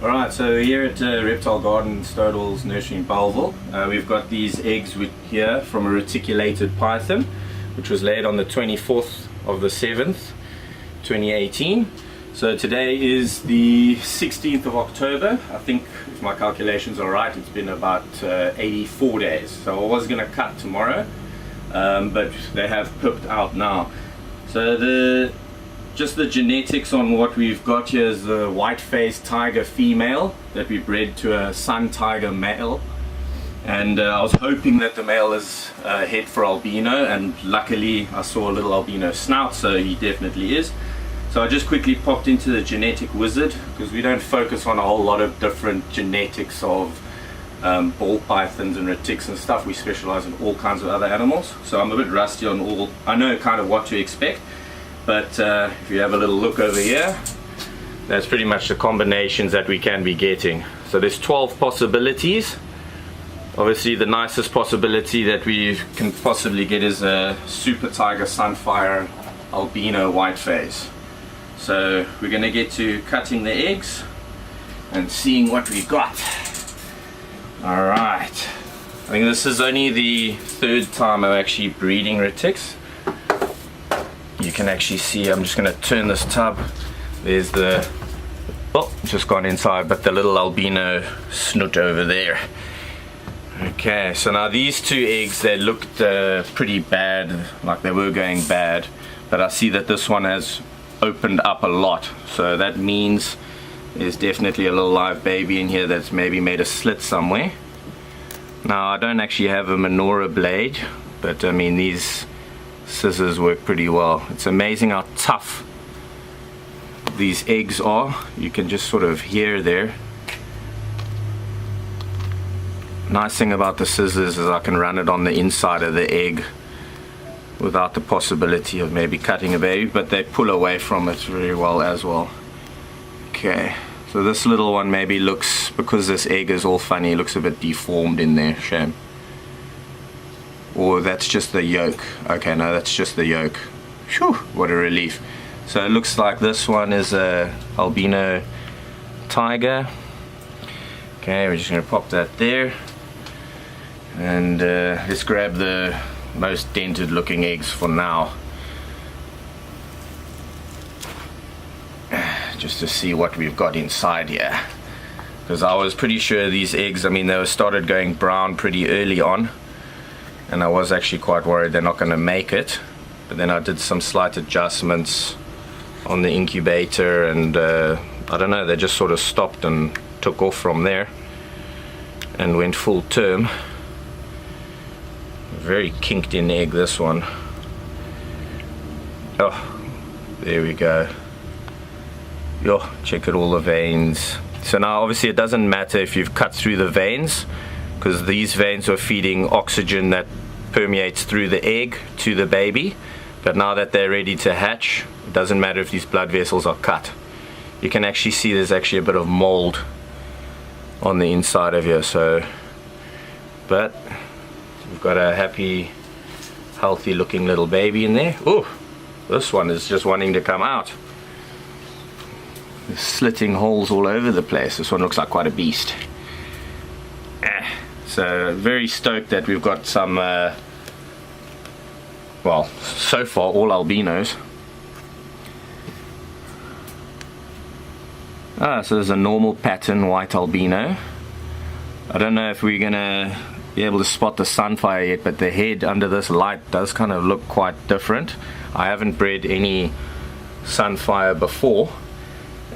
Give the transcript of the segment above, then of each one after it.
Alright, so here at Reptile Garden, Stodall's Nursery in Belleville, we've got these eggs here from a reticulated python, which was laid on the 24th of the 7th, 2018. So today is the 16th of October. I think, if my calculations are right, it's been about 84 days. So I was going to cut tomorrow, but they have pipped out now. So just the genetics on what we've got here is the white-faced tiger female that we bred to a Suntiger male, and I was hoping that the male is het for albino, and luckily I saw a little albino snout, so he definitely is. So I just quickly popped into the genetic wizard, because we don't focus on a whole lot of different genetics of ball pythons and retics and stuff. We specialize in all kinds of other animals, so I'm a bit rusty on all. I know kind of what to expect. But if you have a little look over here, that's pretty much the combinations that we can be getting. So there's 12 possibilities. Obviously the nicest possibility that we can possibly get is a Super Tiger Sunfire Albino White Face. So we're going to get to cutting the eggs and seeing what we got. Alright, I think this is only the third time I'm actually breeding retics. You can actually see, I'm just going to turn this tub. There's the, oh, just gone inside, but the little albino snoot over there. Okay, so now these two eggs, they looked pretty bad, like they were going bad, but I see that this one has opened up a lot, so that means there's definitely a little live baby in here that's maybe made a slit somewhere. Now I don't actually have a menorah blade, but I mean these scissors work pretty well. It's amazing how tough these eggs are. You can just sort of hear there. Nice thing about the scissors is I can run it on the inside of the egg without the possibility of maybe cutting a baby, but they pull away from it very well as well. Okay, so this little one maybe looks, because this egg is all funny, looks a bit deformed in there. Shame. Or that's just the yolk. Okay, no, that's just the yolk. Phew, what a relief. So it looks like this one is a albino tiger. Okay, we're just going to pop that there. And let's grab the most dented looking eggs for now. Just to see what we've got inside here. Because I was pretty sure these eggs, I mean, they started going brown pretty early on. And I was actually quite worried they're not going to make it, but then I did some slight adjustments on the incubator, and I don't know, they just sort of stopped and took off from there and went full term. Very kinked in egg, this one. Oh, there we go. Yo, check out all the veins. So now obviously it doesn't matter if you've cut through the veins, because these veins are feeding oxygen that permeates through the egg to the baby. But now that they're ready to hatch, it doesn't matter if these blood vessels are cut. You can actually see there's actually a bit of mold on the inside of here. So, but we've got a happy, healthy looking little baby in there. Oh, this one is just wanting to come out. There's slitting holes all over the place. This one looks like quite a beast. So very stoked that we've got some, well, so far all albinos. So there's a normal pattern white albino. I don't know if we're gonna be able to spot the sunfire yet, but the head under this light does kind of look quite different. I haven't bred any sunfire before.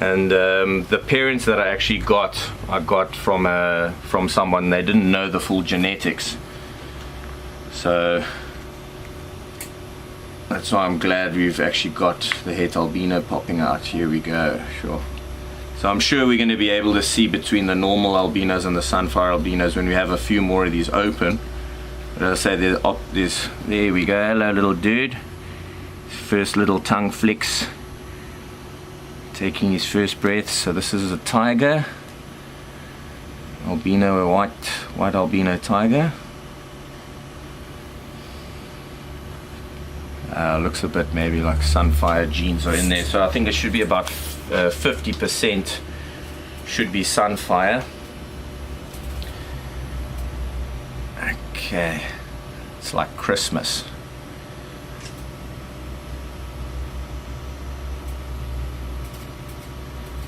And the parents that I actually got from someone. They didn't know the full genetics, so that's why I'm glad we've actually got the Het Albino popping out. Here we go. Sure. So I'm sure we're going to be able to see between the normal albinos and the sunfire albinos when we have a few more of these open. But as I say, there we go. Hello, little dude. First little tongue flicks. Taking his first breath. So this is a tiger, albino, a white albino tiger. Looks a bit maybe like sunfire genes are in there, so I think it should be about 50% should be Sunfire. Okay, it's like Christmas.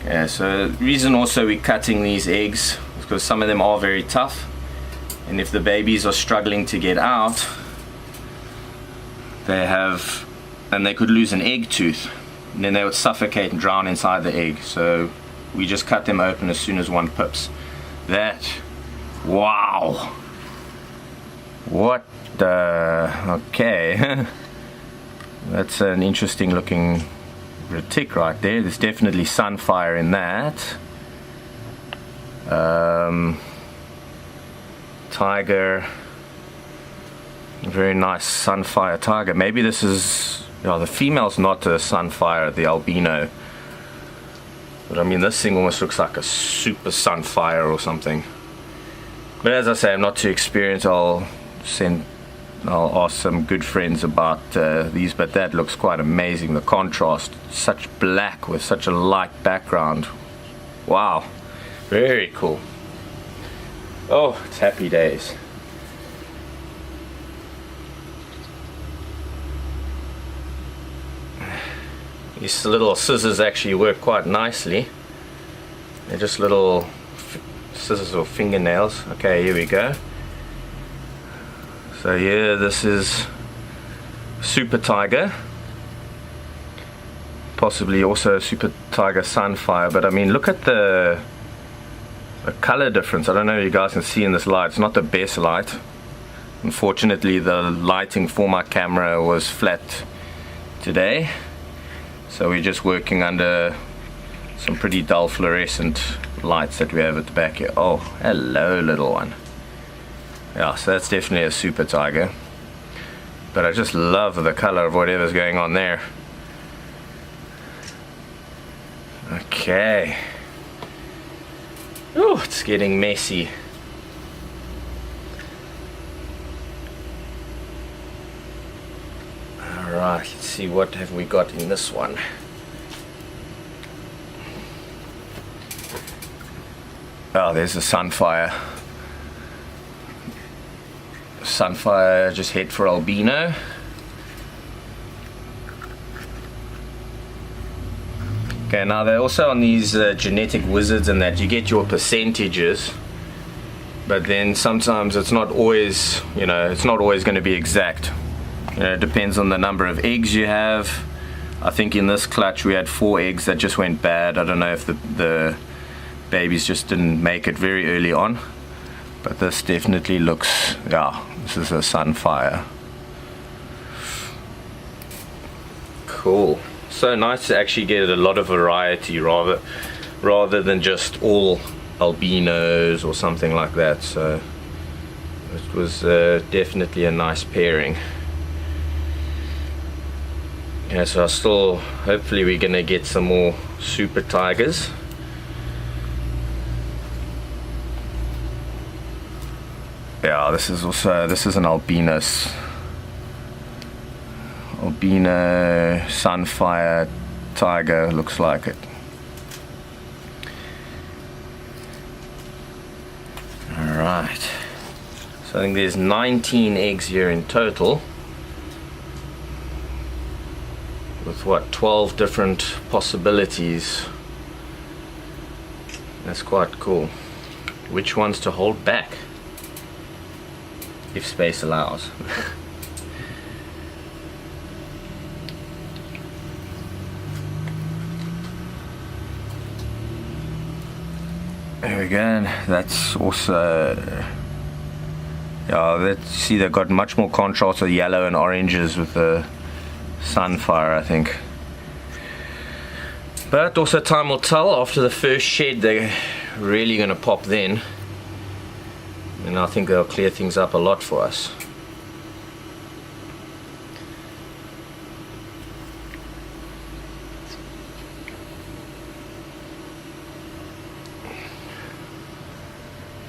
Yeah, so the reason also we're cutting these eggs is because some of them are very tough, and if the babies are struggling to get out, they could lose an egg tooth, and then they would suffocate and drown inside the egg. So we just cut them open as soon as one pips. Wow, what the, okay. That's an interesting looking retic right there. There's definitely Sunfire in that. Tiger, very nice Sunfire tiger. Maybe this is, the female's not a Sunfire, the albino, but I mean this thing almost looks like a super Sunfire or something. But as I say, I'm not too experienced. I'll ask some good friends about these, but that looks quite amazing. The contrast, such black with such a light background. Wow, very cool. Oh, it's happy days. These little scissors actually work quite nicely. They're just little scissors or fingernails. Okay, here we go. So yeah, this is Super Tiger, possibly also Super Tiger Sunfire, but I mean look at the color difference. I don't know if you guys can see in this light. It's not the best light. Unfortunately the lighting for my camera was flat today, so we're just working under some pretty dull fluorescent lights that we have at the back here. Oh, hello little one. Yeah, so that's definitely a Super Tiger, but I just love the color of whatever's going on there. Okay. Oh, it's getting messy. Alright, let's see what have we got in this one. Oh, there's a Sunfire. Sunfire, just Het Albino. Okay, now they're also on these genetic wizards and that you get your percentages, but then sometimes it's not always, it's not always going to be exact. It depends on the number of eggs you have. I think in this clutch we had 4 eggs that just went bad. I don't know if the babies just didn't make it very early on, but this definitely looks, yeah, this is a Sunfire. Cool. So nice to actually get a lot of variety rather than just all albinos or something like that. So it was definitely a nice pairing. Yeah, so hopefully we're gonna get some more Super Tigers. Yeah, this is an albino Sunfire Tiger, looks like it. Alright, so I think there's 19 eggs here in total, with what, 12 different possibilities. That's quite cool. Which ones to hold back, if space allows. There we go, and that's also, yeah, see they've got much more contrast with yellow and oranges with the Sunfire, I think. But also time will tell. After the first shed they're really going to pop then, and I think they'll clear things up a lot for us.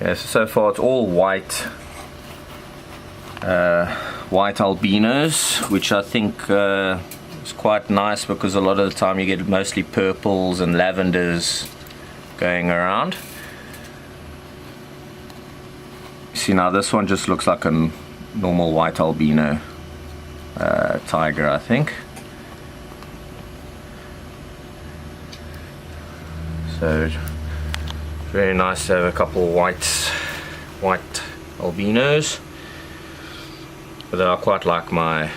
Yeah, so far it's all white albinos, which I think is quite nice, because a lot of the time you get mostly purples and lavenders going around. See, now this one just looks like a normal white albino tiger, I think. So very nice to have a couple white albinos. But I quite like my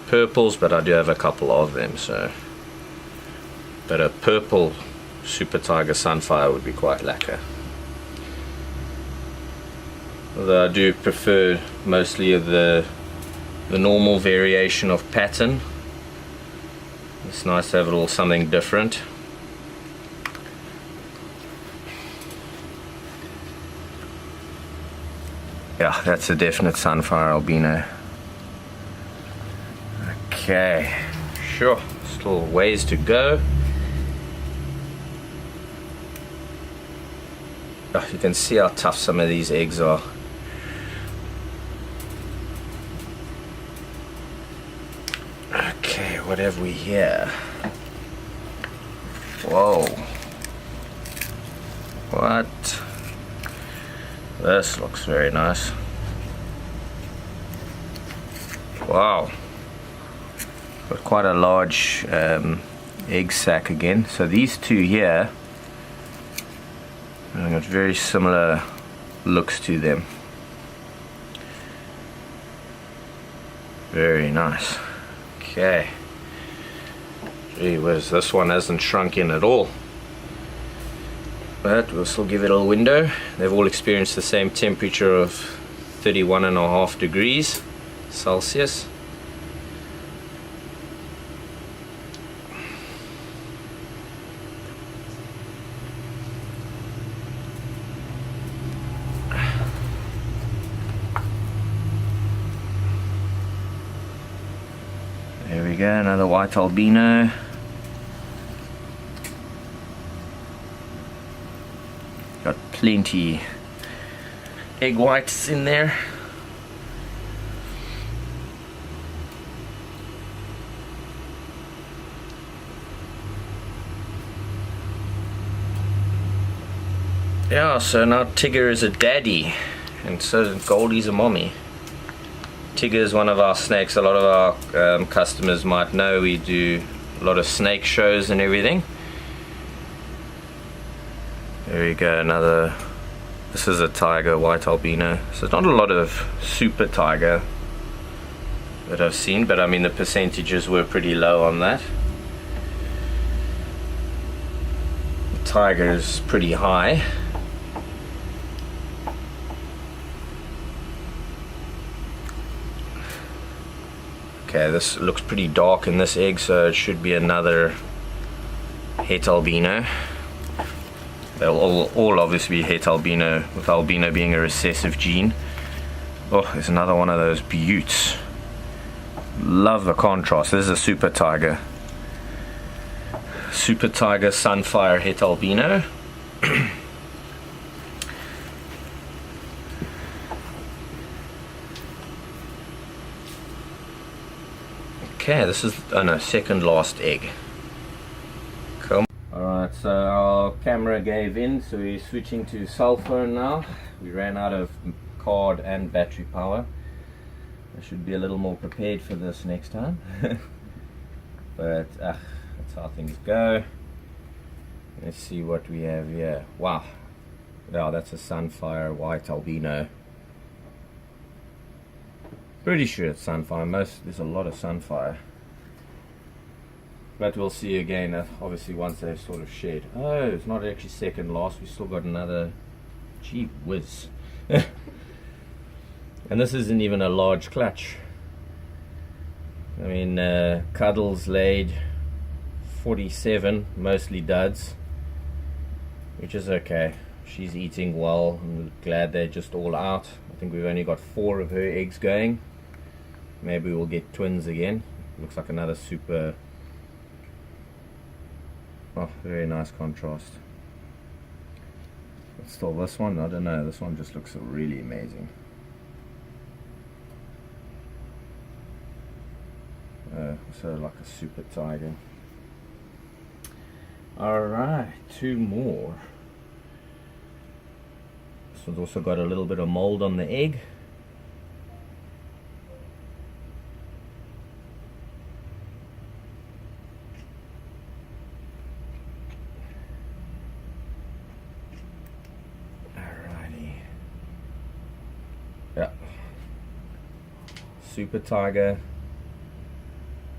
purples, but I do have a couple of them. So, but a purple super tiger sunfire would be quite lacquer. Although I do prefer mostly the normal variation of pattern. It's nice to have a little something different. Yeah, that's a definite sunfire albino. Okay, sure, still ways to go. Oh, you can see how tough some of these eggs are. Okay, what have we here? Whoa. What? This looks very nice. Wow. Got quite a large egg sac again. So these two here, I've got very similar looks to them. Very nice. Okay. Gee whiz, this one hasn't shrunk in at all. But we'll still give it a window. They've all experienced the same temperature of 31.5 degrees Celsius. There we go, another white albino. Got plenty egg whites in there. Yeah, so now Tigger is a daddy, and so Goldie's a mommy. Tigger is one of our snakes. A lot of our customers might know we do a lot of snake shows and everything. There we go, another. This is a tiger, white albino. So not a lot of super tiger that I've seen, but I mean the percentages were pretty low on that. The tiger is pretty high. Okay, this looks pretty dark in this egg, so it should be another Het Albino. They'll all obviously be Het Albino, with albino being a recessive gene. Oh, there's another one of those buttes. Love the contrast. This is a super tiger. Super tiger Sunfire Het Albino. Okay, this is, oh no, second last egg. Cool. Alright, so our camera gave in, so we're switching to cell phone now. We ran out of card and battery power. I should be a little more prepared for this next time. But that's how things go. Let's see what we have here. Wow. Wow, that's a Sunfire White Albino. Pretty sure it's Sunfire. There's a lot of Sunfire. But we'll see again, obviously once they've sort of shed. Oh, it's not actually second last. We've still got another. Gee whiz. And this isn't even a large clutch. I mean, Cuddles laid 47, mostly duds, which is okay. She's eating well. I'm glad they're just all out. I think we've only got 4 of her eggs going. Maybe we'll get twins again. Looks like another super. Oh, very nice contrast. But still, this one, I don't know. This one just looks really amazing. So like a super tiger. Alright, 2 more. This one's also got a little bit of mold on the egg. Alrighty. Yeah. Super Tiger.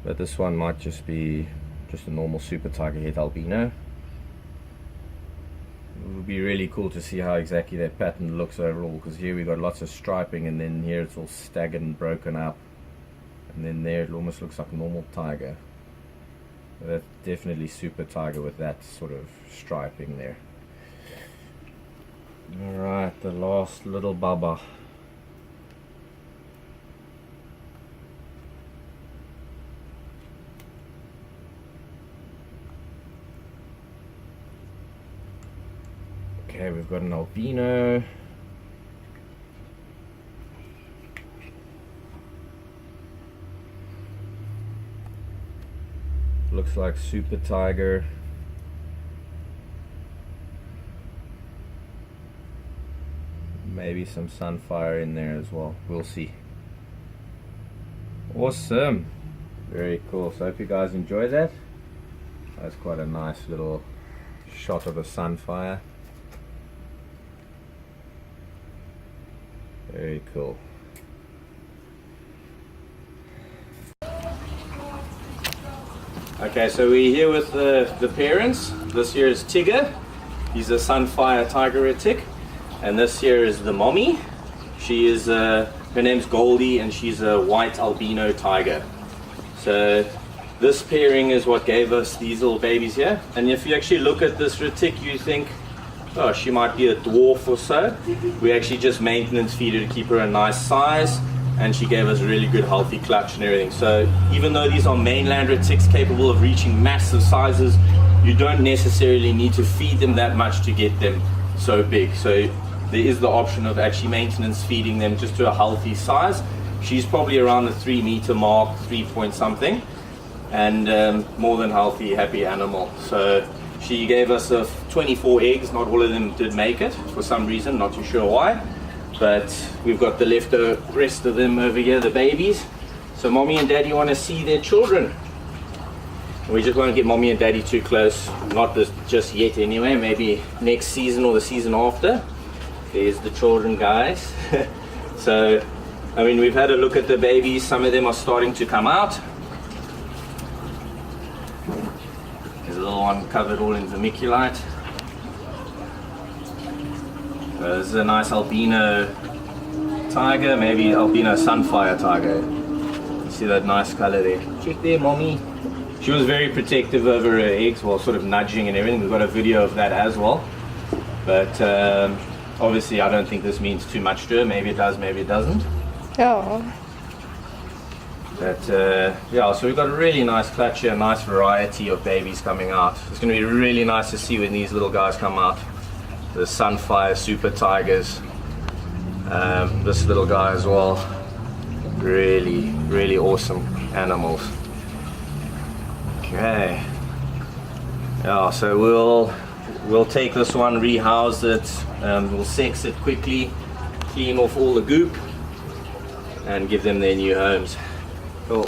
But this one might just be just a normal Super Tiger Het Albino. It would be really cool to see how exactly that pattern looks overall, because here we got lots of striping, and then here it's all staggered and broken up, and then there it almost looks like a normal tiger. But that's definitely Super Tiger with that sort of striping there. Alright, the last little baba. Okay, we've got an albino. Looks like Super Tiger. Maybe some Sunfire in there as well. We'll see. Awesome. Very cool. So I hope you guys enjoy that. That's quite a nice little shot of a Sunfire. Very cool. Okay, so we're here with the parents. This here is Tigger. He's a Sunfire Tiger Retic. And this here is the mommy. She is, her name's Goldie, and she's a White Albino Tiger. So this pairing is what gave us these little babies here. And if you actually look at this Retic, you think, oh, she might be a dwarf or so. We actually just maintenance feed her to keep her a nice size, and she gave us a really good healthy clutch and everything. So even though these are mainland retics capable of reaching massive sizes, you don't necessarily need to feed them that much to get them so big. So there is the option of actually maintenance feeding them just to a healthy size. She's probably around the 3 meter mark, 3 point something, and more than healthy, happy animal. So she gave us 24 eggs. Not all of them did make it for some reason, not too sure why. But we've got the rest of them over here, the babies. So mommy and daddy want to see their children. We just won't get mommy and daddy too close, not just yet anyway, maybe next season or the season after. There's the children, guys. So, I mean, we've had a look at the babies. Some of them are starting to come out. There's a little one covered all in vermiculite. This is a nice albino tiger, maybe albino Sunfire Tiger. You see that nice color there. Check there, mommy. She was very protective over her eggs, while sort of nudging and everything. We've got a video of that as well. But obviously I don't think this means too much to her. Maybe it does, maybe it doesn't. Oh. But yeah, so we've got a really nice clutch here, a nice variety of babies coming out. It's going to be really nice to see when these little guys come out. The Sunfire Super Tigers. This little guy as well. Really, really awesome animals. Okay. Yeah, so we'll take this one, rehouse it, we'll sex it quickly, clean off all the goop, and give them their new homes. Cool.